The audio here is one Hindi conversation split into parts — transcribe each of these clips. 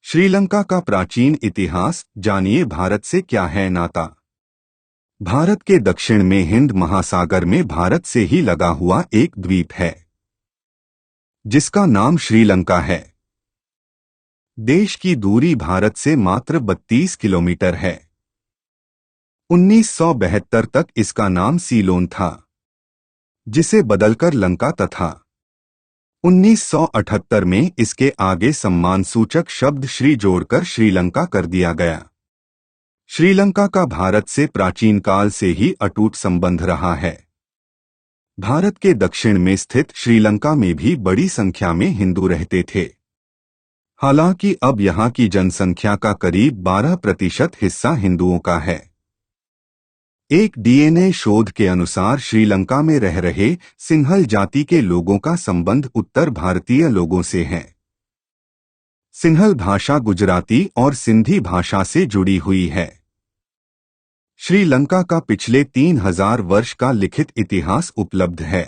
श्रीलंका का प्राचीन इतिहास जानिए। भारत से क्या है नाता। भारत के दक्षिण में हिंद महासागर में भारत से ही लगा हुआ एक द्वीप है जिसका नाम श्रीलंका है। देश की दूरी भारत से मात्र 32 किलोमीटर है। 1972 तक इसका नाम सीलोन था, जिसे बदलकर लंका तथा 1978 में इसके आगे सम्मानसूचक शब्द श्री जोड़कर श्रीलंका कर दिया गया। श्रीलंका का भारत से प्राचीन काल से ही अटूट संबंध रहा है। भारत के दक्षिण में स्थित श्रीलंका में भी बड़ी संख्या में हिंदू रहते थे। हालांकि अब यहाँ की जनसंख्या का करीब 12% हिस्सा हिंदुओं का है। एक डीएनए शोध के अनुसार श्रीलंका में रह रहे सिंहल जाति के लोगों का संबंध उत्तर भारतीय लोगों से है। सिंहल भाषा गुजराती और सिंधी भाषा से जुड़ी हुई है। श्रीलंका का पिछले 3000 वर्ष का लिखित इतिहास उपलब्ध है।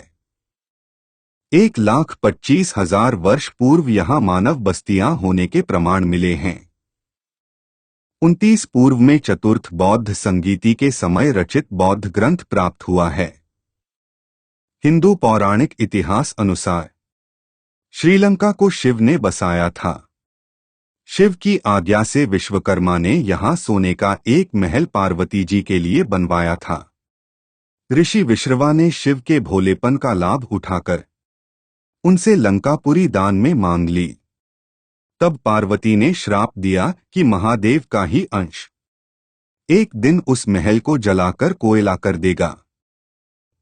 1,25,000 वर्ष पूर्व यहाँ मानव बस्तियां होने के प्रमाण मिले हैं। 29 पूर्व में चतुर्थ बौद्ध संगीति के समय रचित बौद्ध ग्रंथ प्राप्त हुआ है। हिंदू पौराणिक इतिहास अनुसार श्रीलंका को शिव ने बसाया था। शिव की आज्ञा से विश्वकर्मा ने यहाँ सोने का एक महल पार्वती जी के लिए बनवाया था। ऋषि विश्रवा ने शिव के भोलेपन का लाभ उठाकर उनसे लंकापुरी दान में मांग ली। तब पार्वती ने श्राप दिया कि महादेव का ही अंश एक दिन उस महल को जलाकर कोयला कर देगा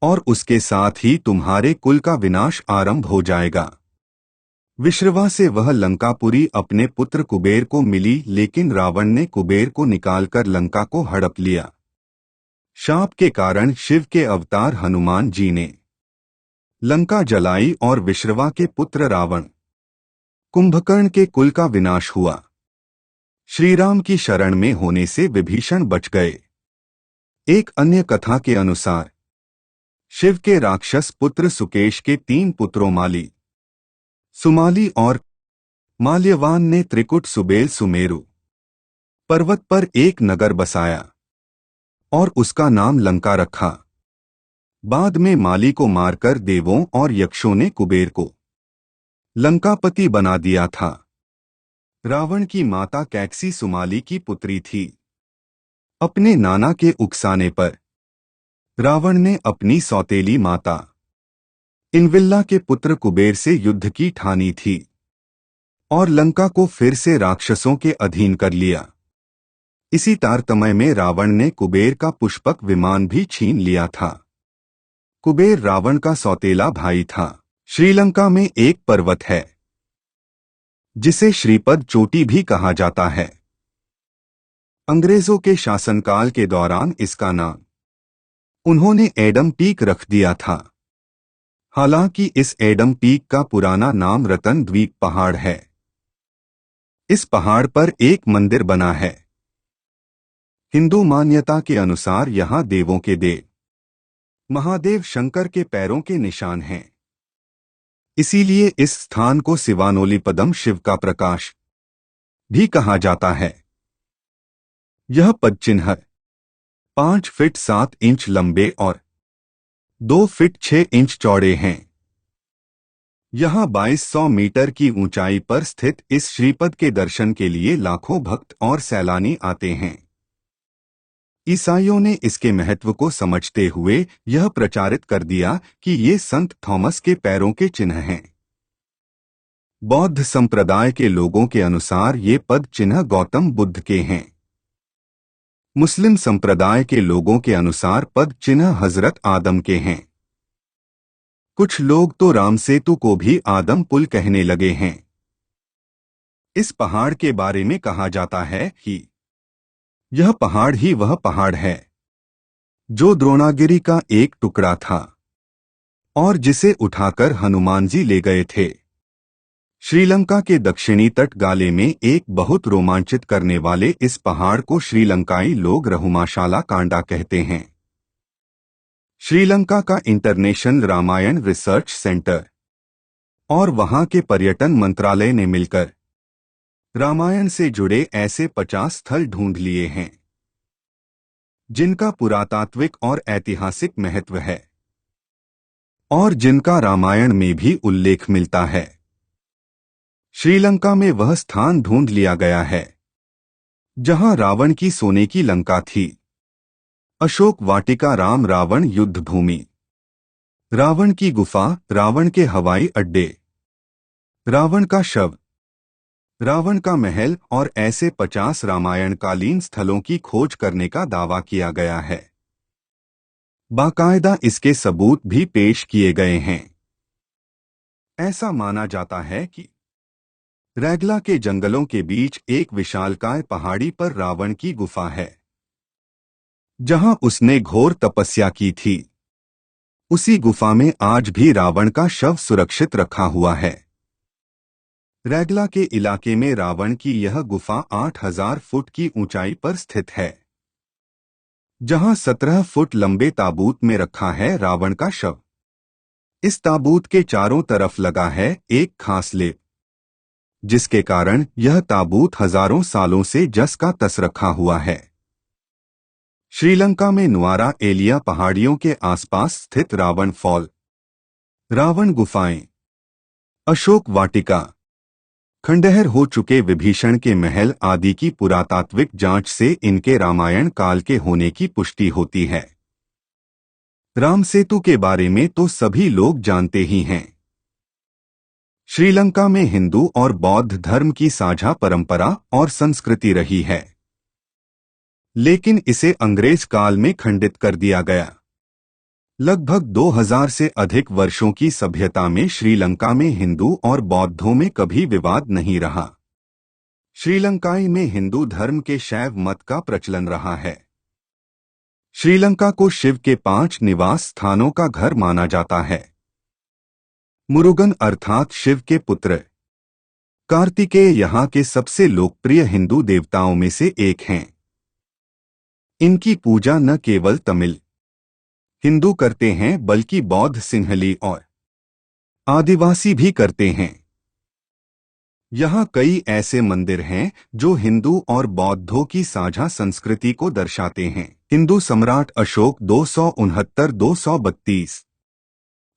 और उसके साथ ही तुम्हारे कुल का विनाश आरंभ हो जाएगा। विश्रवा से वह लंकापुरी अपने पुत्र कुबेर को मिली, लेकिन रावण ने कुबेर को निकालकर लंका को हड़प लिया। शाप के कारण शिव के अवतार हनुमान जी ने लंका जलाई और विश्रवा के पुत्र रावण कुंभकर्ण के कुल का विनाश हुआ। श्रीराम की शरण में होने से विभीषण बच गए। एक अन्य कथा के अनुसार शिव के राक्षस पुत्र सुकेश के 3 पुत्रों माली, सुमाली और माल्यवान ने त्रिकुट सुबेल सुमेरु पर्वत पर एक नगर बसाया और उसका नाम लंका रखा। बाद में माली को मारकर देवों और यक्षों ने कुबेर को लंकापति बना दिया था। रावण की माता कैकसी सुमाली की पुत्री थी। अपने नाना के उकसाने पर रावण ने अपनी सौतेली माता इनविल्ला के पुत्र कुबेर से युद्ध की ठानी थी और लंका को फिर से राक्षसों के अधीन कर लिया। इसी तारतम्य में रावण ने कुबेर का पुष्पक विमान भी छीन लिया था। कुबेर रावण का सौतेला भाई था। श्रीलंका में एक पर्वत है जिसे श्रीपद चोटी भी कहा जाता है। अंग्रेजों के शासनकाल के दौरान इसका नाम उन्होंने एडम पीक रख दिया था। हालांकि इस एडम पीक का पुराना नाम रतन द्वीप पहाड़ है। इस पहाड़ पर एक मंदिर बना है। हिंदू मान्यता के अनुसार यहाँ देवों के देव महादेव शंकर के पैरों के निशान हैं। इसीलिए इस स्थान को शिवानोलीपदम शिव का प्रकाश भी कहा जाता है। यह पदचिन्ह 5 फीट 7 इंच लंबे और 2 फीट 6 इंच चौड़े हैं। यहाँ 2200 मीटर की ऊंचाई पर स्थित इस श्रीपद के दर्शन के लिए लाखों भक्त और सैलानी आते हैं। ईसाइयों ने इसके महत्व को समझते हुए यह प्रचारित कर दिया कि ये संत थॉमस के पैरों के चिन्ह हैं। बौद्ध संप्रदाय के लोगों के अनुसार ये पद चिन्ह गौतम बुद्ध के हैं। मुस्लिम संप्रदाय के लोगों के अनुसार पद चिन्ह हजरत आदम के हैं। कुछ लोग तो राम सेतु को भी आदम पुल कहने लगे हैं। इस पहाड़ के बारे में कहा जाता है कि यह पहाड़ ही वह पहाड़ है जो द्रोणागिरी का एक टुकड़ा था और जिसे उठाकर हनुमान जी ले गए थे। श्रीलंका के दक्षिणी तट गाले में एक बहुत रोमांचित करने वाले इस पहाड़ को श्रीलंकाई लोग रहुमाशाला कांडा कहते हैं। श्रीलंका का इंटरनेशनल रामायण रिसर्च सेंटर और वहां के पर्यटन मंत्रालय ने मिलकर रामायण से जुड़े ऐसे 50 स्थल ढूंढ लिए हैं जिनका पुरातात्विक और ऐतिहासिक महत्व है और जिनका रामायण में भी उल्लेख मिलता है। श्रीलंका में वह स्थान ढूंढ लिया गया है जहां रावण की सोने की लंका थी। अशोक वाटिका, राम रावण युद्ध भूमि, रावण की गुफा, रावण के हवाई अड्डे, रावण का शव, रावण का महल और ऐसे 50 रामायणकालीन स्थलों की खोज करने का दावा किया गया है। बाकायदा इसके सबूत भी पेश किए गए हैं। ऐसा माना जाता है कि रैगला के जंगलों के बीच एक विशालकाय पहाड़ी पर रावण की गुफा है जहां उसने घोर तपस्या की थी। उसी गुफा में आज भी रावण का शव सुरक्षित रखा हुआ है। रैगला के इलाके में रावण की यह गुफा 8000 फुट की ऊंचाई पर स्थित है जहां 17 फुट लंबे ताबूत में रखा है रावण का शव। इस ताबूत के चारों तरफ लगा है एक खास लेप जिसके कारण यह ताबूत हजारों सालों से जस का तस रखा हुआ है। श्रीलंका में नुआरा एलिया पहाड़ियों के आसपास स्थित रावण फॉल, रावण गुफाएं, अशोक वाटिका, खंडहर हो चुके विभीषण के महल आदि की पुरातात्विक जांच से इनके रामायण काल के होने की पुष्टि होती है। राम सेतु के बारे में तो सभी लोग जानते ही हैं। श्रीलंका में हिंदू और बौद्ध धर्म की साझा परंपरा और संस्कृति रही है, लेकिन इसे अंग्रेज काल में खंडित कर दिया गया। लगभग 2000 से अधिक वर्षों की सभ्यता में श्रीलंका में हिंदू और बौद्धों में कभी विवाद नहीं रहा। श्रीलंकाई में हिंदू धर्म के शैव मत का प्रचलन रहा है। श्रीलंका को शिव के 5 निवास स्थानों का घर माना जाता है। मुरुगन अर्थात शिव के पुत्र कार्तिकेय यहाँ के सबसे लोकप्रिय हिंदू देवताओं में से एक हैं। इनकी पूजा न केवल तमिल हिंदू करते हैं बल्कि बौद्ध, सिंहली और आदिवासी भी करते हैं। यहाँ कई ऐसे मंदिर हैं जो हिंदू और बौद्धों की साझा संस्कृति को दर्शाते हैं। हिंदू सम्राट अशोक 269-232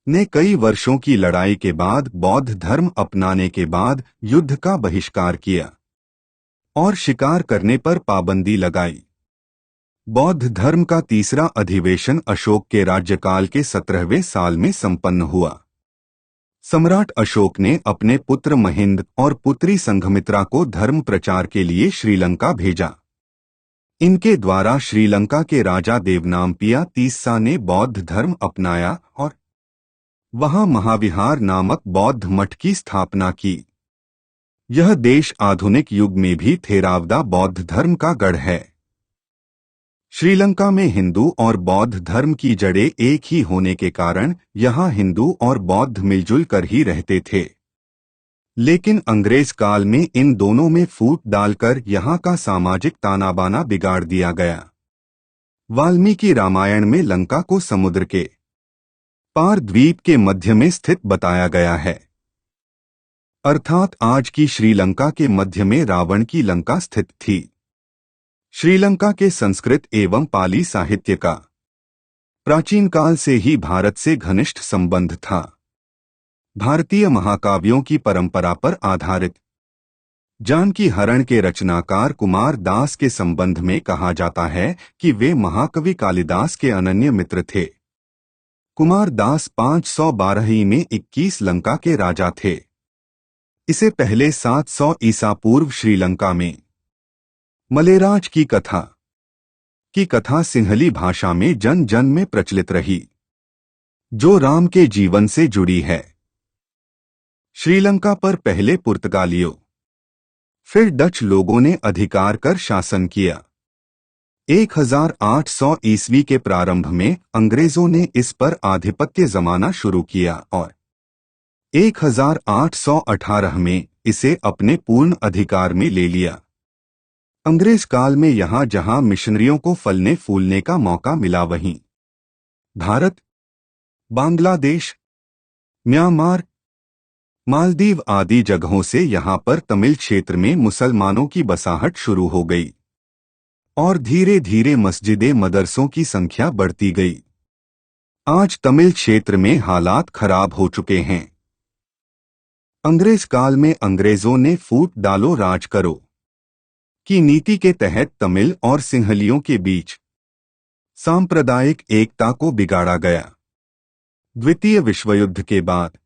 ने कई वर्षों की लड़ाई के बाद बौद्ध धर्म अपनाने के बाद युद्ध का बहिष्कार किया और शिकार करने पर पाबंदी लगाई। बौद्ध धर्म का तीसरा अधिवेशन अशोक के राज्यकाल के 17वें साल में संपन्न हुआ। सम्राट अशोक ने अपने पुत्र महिंद और पुत्री संघमित्रा को धर्म प्रचार के लिए श्रीलंका भेजा। इनके द्वारा श्रीलंका के राजा देवनामपिया तीसरा ने बौद्ध धर्म अपनाया और वहां महाविहार नामक बौद्ध मठ की स्थापना की। यह देश आधुनिक युग में भी थेरावदा बौद्ध धर्म का गढ़ है। श्रीलंका में हिंदू और बौद्ध धर्म की जड़ें एक ही होने के कारण यहाँ हिंदू और बौद्ध मिलजुल कर ही रहते थे, लेकिन अंग्रेज काल में इन दोनों में फूट डालकर यहाँ का सामाजिक तानाबाना बिगाड़ दिया गया। वाल्मीकि रामायण में लंका को समुद्र के पार द्वीप के मध्य में स्थित बताया गया है, अर्थात आज की श्रीलंका के मध्य में रावण की लंका स्थित थी। श्रीलंका के संस्कृत एवं पाली साहित्य का प्राचीन काल से ही भारत से घनिष्ठ संबंध था। भारतीय महाकाव्यों की परंपरा पर आधारित जानकी हरण के रचनाकार कुमार दास के संबंध में कहा जाता है कि वे महाकवि कालिदास के अनन्य मित्र थे। कुमार दास 512 में 21 लंका के राजा थे। इसे पहले 700 ईसा पूर्व श्रीलंका में मलेराज की कथा सिंहली भाषा में जन जन में प्रचलित रही, जो राम के जीवन से जुड़ी है। श्रीलंका पर पहले पुर्तगालियों फिर डच लोगों ने अधिकार कर शासन किया। 1800 ईस्वी के प्रारंभ में अंग्रेजों ने इस पर आधिपत्य जमाना शुरू किया और 1818 में इसे अपने पूर्ण अधिकार में ले लिया। अंग्रेज काल में यहाँ जहाँ मिशनरियों को फलने फूलने का मौका मिला वहीं भारत, बांग्लादेश, म्यांमार, मालदीव आदि जगहों से यहाँ पर तमिल क्षेत्र में मुसलमानों की बसाहट शुरू हो गई और धीरे धीरे मस्जिदें मदरसों की संख्या बढ़ती गई। आज तमिल क्षेत्र में हालात खराब हो चुके हैं। अंग्रेज काल में अंग्रेजों ने फूट डालो राज करो की नीति के तहत तमिल और सिंहलियों के बीच सांप्रदायिक एकता को बिगाड़ा गया। द्वितीय विश्वयुद्ध के बाद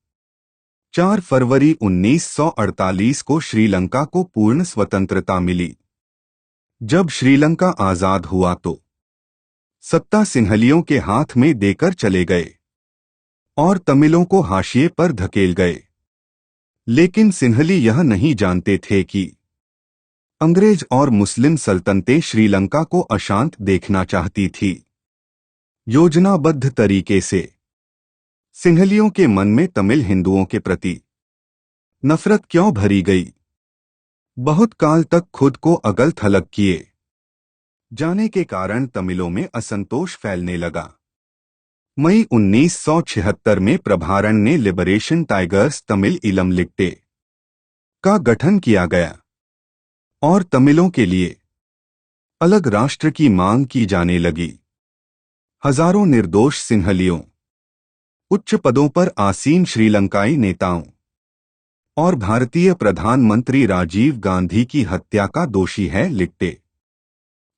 4 फरवरी 1948 को श्रीलंका को पूर्ण स्वतंत्रता मिली। जब श्रीलंका आजाद हुआ तो सत्ता सिंहलियों के हाथ में देकर चले गए और तमिलों को हाशिए पर धकेल गए। लेकिन सिंहली यह नहीं जानते थे कि अंग्रेज और मुस्लिम सल्तनतें श्रीलंका को अशांत देखना चाहती थी। योजनाबद्ध तरीके से सिंहलियों के मन में तमिल हिंदुओं के प्रति नफरत क्यों भरी गई। बहुत काल तक खुद को अगल थलग किए जाने के कारण तमिलों में असंतोष फैलने लगा। मई 1976 में प्रभारण ने लिबरेशन टाइगर्स तमिल इलम लिगटे का गठन किया गया और तमिलों के लिए अलग राष्ट्र की मांग की जाने लगी। हजारों निर्दोष सिंहलियों, उच्च पदों पर आसीन श्रीलंकाई नेताओं और भारतीय प्रधानमंत्री राजीव गांधी की हत्या का दोषी है लिगटे।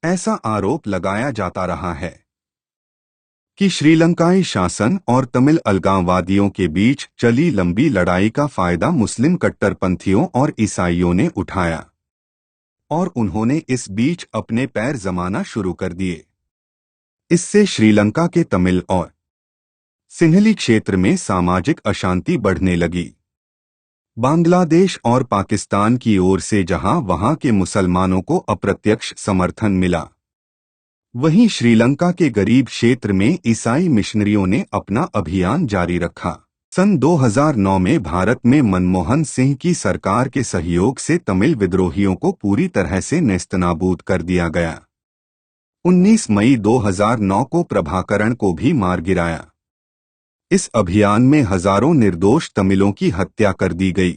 ऐसा आरोप लगाया जाता रहा है कि श्रीलंकाई शासन और तमिल अलगाववादियों के बीच चली लंबी लड़ाई का फायदा मुस्लिम कट्टरपंथियों और ईसाइयों ने उठाया और उन्होंने इस बीच अपने पैर जमाना शुरू कर दिए। इससे श्रीलंका के तमिल और सिंहली क्षेत्र में सामाजिक अशांति बढ़ने लगी। बांग्लादेश और पाकिस्तान की ओर से जहां वहां के मुसलमानों को अप्रत्यक्ष समर्थन मिला, वहीं श्रीलंका के गरीब क्षेत्र में ईसाई मिशनरियों ने अपना अभियान जारी रखा। सन 2009 में भारत में मनमोहन सिंह की सरकार के सहयोग से तमिल विद्रोहियों को पूरी तरह से नेस्तनाबूद कर दिया गया। 19 मई 2009 को प्रभाकरण को भी मार गिराया। इस अभियान में हजारों निर्दोष तमिलों की हत्या कर दी गई।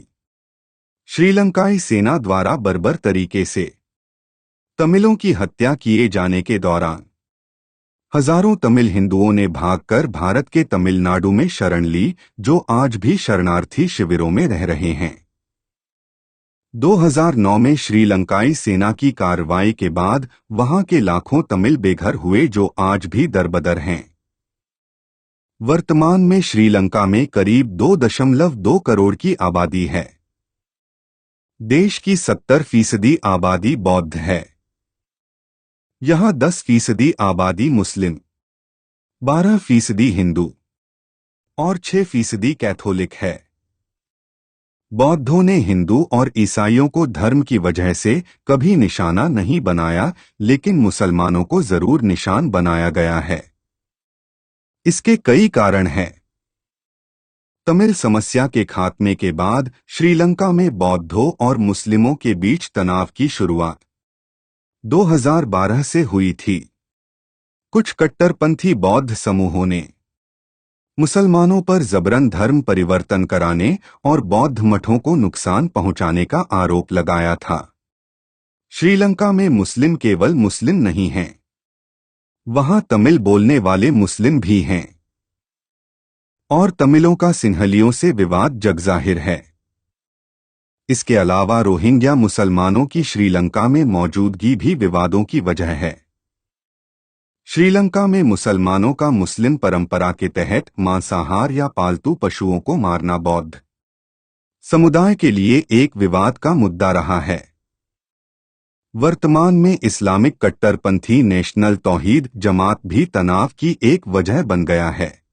श्रीलंकाई सेना द्वारा बर्बर तरीके से तमिलों की हत्या किए जाने के दौरान हजारों तमिल हिंदुओं ने भागकर भारत के तमिलनाडु में शरण ली, जो आज भी शरणार्थी शिविरों में रह रहे हैं। 2009 में श्रीलंकाई सेना की कार्रवाई के बाद वहां के लाखों तमिल बेघर हुए, जो आज भी दरबदर हैं। वर्तमान में श्रीलंका में करीब 2.2 करोड़ की आबादी है। देश की 70% आबादी बौद्ध है। यहाँ 10% आबादी मुस्लिम, 12% हिंदू और 6% कैथोलिक है। बौद्धों ने हिंदू और ईसाइयों को धर्म की वजह से कभी निशाना नहीं बनाया, लेकिन मुसलमानों को जरूर निशान बनाया गया है। इसके कई कारण हैं। तमिल समस्या के खात्मे के बाद श्रीलंका में बौद्धों और मुस्लिमों के बीच तनाव की शुरुआत 2012 से हुई थी। कुछ कट्टरपंथी बौद्ध समूहों ने मुसलमानों पर जबरन धर्म परिवर्तन कराने और बौद्ध मठों को नुकसान पहुंचाने का आरोप लगाया था। श्रीलंका में मुस्लिम केवल मुस्लिम नहीं हैं, वहां तमिल बोलने वाले मुस्लिम भी हैं और तमिलों का सिंहलियों से विवाद जगजाहिर है। इसके अलावा रोहिंग्या मुसलमानों की श्रीलंका में मौजूदगी भी विवादों की वजह है। श्रीलंका में मुसलमानों का मुस्लिम परंपरा के तहत मांसाहार या पालतू पशुओं को मारना बौद्ध समुदाय के लिए एक विवाद का मुद्दा रहा है। वर्तमान में इस्लामिक कट्टरपंथी नेशनल तौहीद जमात भी तनाव की एक वजह बन गया है।